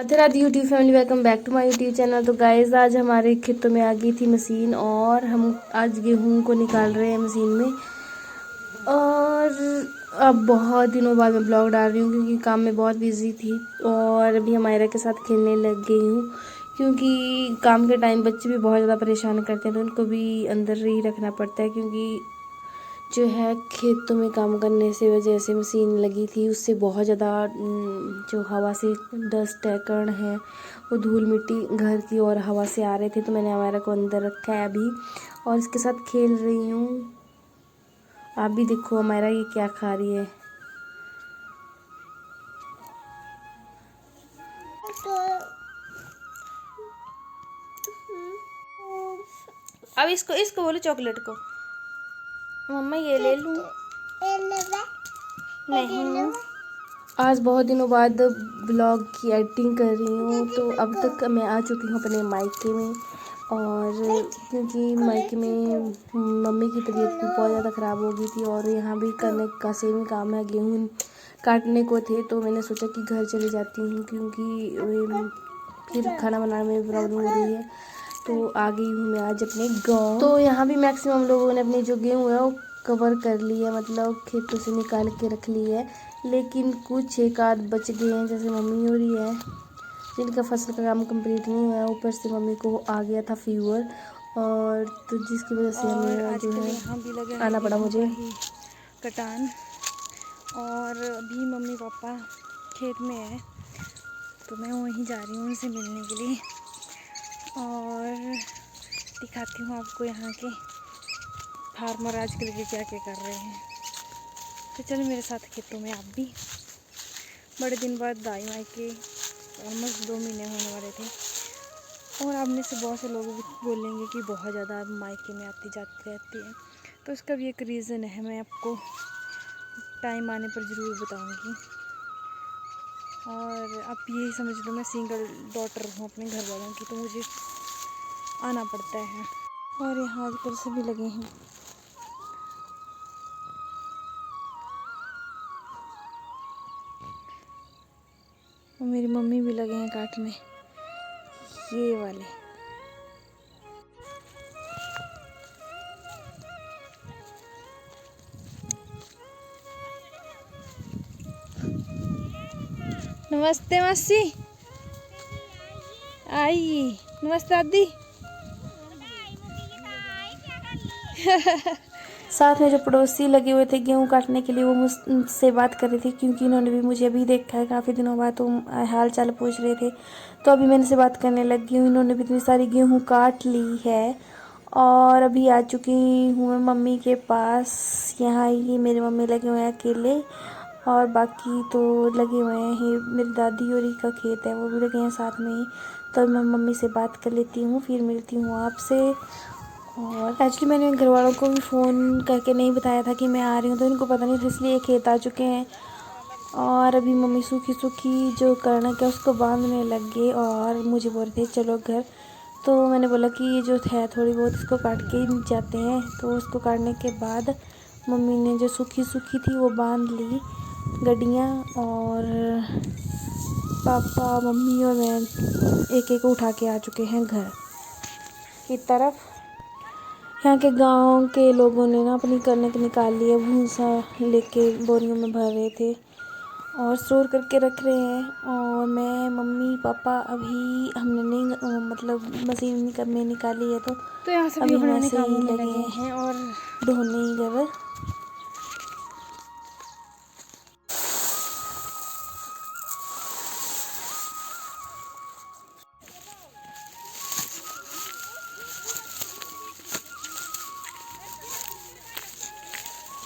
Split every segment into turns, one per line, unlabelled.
Radhe Radhe YouTube family, welcome back to my YouTube channel. तो guys आज हमारे खेतों में आ गई थी मशीन और हम आज गेहूं को निकाल रहे हैं मशीन में। और अब बहुत दिनों बाद मैं ब्लॉग डाल रही हूँ क्योंकि काम में बहुत बिजी थी। और अभी हमायरा के साथ खेलने लग गई हूँ क्योंकि काम के टाइम बच्चे भी बहुत ज़्यादा परेशान करते हैं, तो उनको भी अंदर ही रखना पड़ता है क्योंकि जो है खेतों में काम करने से वजह से मशीन लगी थी, उससे बहुत ज़्यादा जो हवा से डस्ट है, कण है, वो धूल मिट्टी घर की और हवा से आ रहे थे। तो मैंने हमारा को अंदर रखा है अभी और इसके साथ खेल रही हूँ। आप भी देखो हमारा ये क्या खा रही है। अब इसको बोलो चॉकलेट को, मम्मा ये ले लूँ। नहीं, आज बहुत दिनों बाद ब्लॉग की एडिटिंग कर रही हूँ। तो अब तक मैं आ चुकी हूँ अपने मायके में, और क्योंकि मायके में मम्मी की तबीयत भी बहुत ज़्यादा ख़राब हो गई थी और यहाँ भी करने का सेम ही काम है, गेहूँ काटने को थे। तो मैंने सोचा कि घर चली जाती हूँ क्योंकि फिर खाना बनाने में प्रॉब्लम हो रही है। तो आ गई हूँ मैं आज अपने गाँव। तो यहाँ भी मैक्सिमम लोगों ने अपनी जो गेहूँ है वो कवर कर ली है, मतलब खेतों से निकाल के रख ली है। लेकिन कुछ एक आध बच गए हैं, जैसे मम्मी हो रही है जिनका फसल का काम कंप्लीट नहीं हुआ है। ऊपर से मम्मी को आ गया था फीवर, और तो जिसकी वजह से हमें जो है आना पड़ा मुझे
कटान। और अभी मम्मी पापा खेत में है तो मैं वहीं जा रही हूँ उनसे मिलने के लिए, और दिखाती हूँ आपको यहाँ के फार्मर आजकल के क्या क्या कर रहे हैं। तो चलो मेरे साथ खेतों में आप भी। बड़े दिन बाद दाई मायके, ऑलमोस्ट 2 महीने होने वाले थे। और आप में से बहुत से लोग बोलेंगे कि बहुत ज़्यादा मायके में आती जाती रहती है, तो उसका भी एक रीज़न है, मैं आपको टाइम आने पर ज़रूर बताऊंगी। और आप यही समझ लो मैं सिंगल डॉटर हूँ अपने घर वालों की, तो मुझे आना पड़ता है। और यहाँ आजकल सभी लगे हैं। और मेरी मम्मी भी लगे हैं काटने, ये वाले। नमस्ते मासी, आई नमस्ते दादी।
साथ में जो पड़ोसी लगे हुए थे गेहूं काटने के लिए, वो मुझसे बात कर रहे थे क्योंकि इन्होंने भी मुझे अभी देखा है काफ़ी दिनों बाद, तो हाल चाल पूछ रहे थे। तो अभी मैंने से बात करने लग गई हूँ। इन्होंने भी इतनी सारी गेहूं काट ली है और अभी आ चुकी हूँ मैं मम्मी के पास। यहाँ ही मेरे मम्मी लगे हुए हैं अकेले, और बाकी तो लगे हुए हैं ही मेरी दादी और ही का खेत है, वो भी लगे हैं साथ में ही। तो मैं मम्मी से बात कर लेती हूँ, फिर मिलती हूँ आपसे। और एक्चुअली मैंने घर वालों को भी फ़ोन करके नहीं बताया था कि मैं आ रही हूँ, तो इनको पता नहीं था, इसलिए खेत आ चुके हैं। और अभी मम्मी सूखी सूखी जो कणक है उसको बांधने लग गए और मुझे बोल रहे थे चलो घर। तो मैंने बोला कि ये जो है थोड़ी बहुत इसको काट के ही जाते हैं। तो उसको काटने के बाद मम्मी ने जो सूखी सूखी थी वो बांध ली गड्डियाँ, और पापा मम्मी और मैं एक एक उठा के आ चुके हैं घर की तरफ। यहाँ के गांव के लोगों ने ना अपनी कणक निकाल ली है, भूसा लेके बोरियों में भर रहे थे और स्टोर करके रख रहे हैं। और मैं मम्मी पापा अभी हमने नहीं मतलब मशीन में निकाली है, तो
यहाँ सभी
अभी हम
अपने
ऐसे
कामों
ही
में
लगे
हैं। और
ढोने ही गए।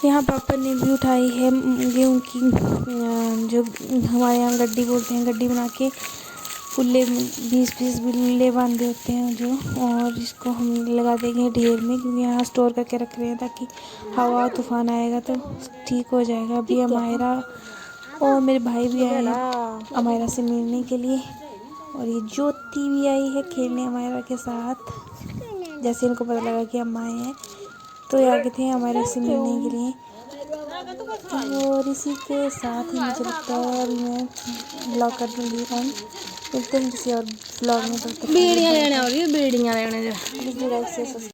यहाँ पापा ने भी उठाई है गेहूँ की जो हमारे यहाँ गड्डी बोलते हैं, गड्डी बना के पुल्ले 20-20 बिल्ले बांधे होते हैं जो, और इसको हम लगा देंगे ढेर में क्योंकि यहाँ स्टोर करके रख रहे हैं ताकि हवा तूफान आएगा तो ठीक हो जाएगा। अभी हमारा और मेरे भाई भी आए हैं हमारा से मिलने के लिए, और ये ज्योति भी आई है खेलने हमारा के साथ। जैसे इनको पता लगा कि हम आए हैं तो ये आगे थे हमारे से मिलने के लिए। और इसी के साथ ही मुझे लगता है अभी मैं ब्लॉग कर दूँगी ऑन। मिलते हैं किसी और ब्लॉग में। तब तक
बीड़ियाँ लेने आ रही है, बीड़ियाँ लेने जो
प्लीज़ लाइक शेयर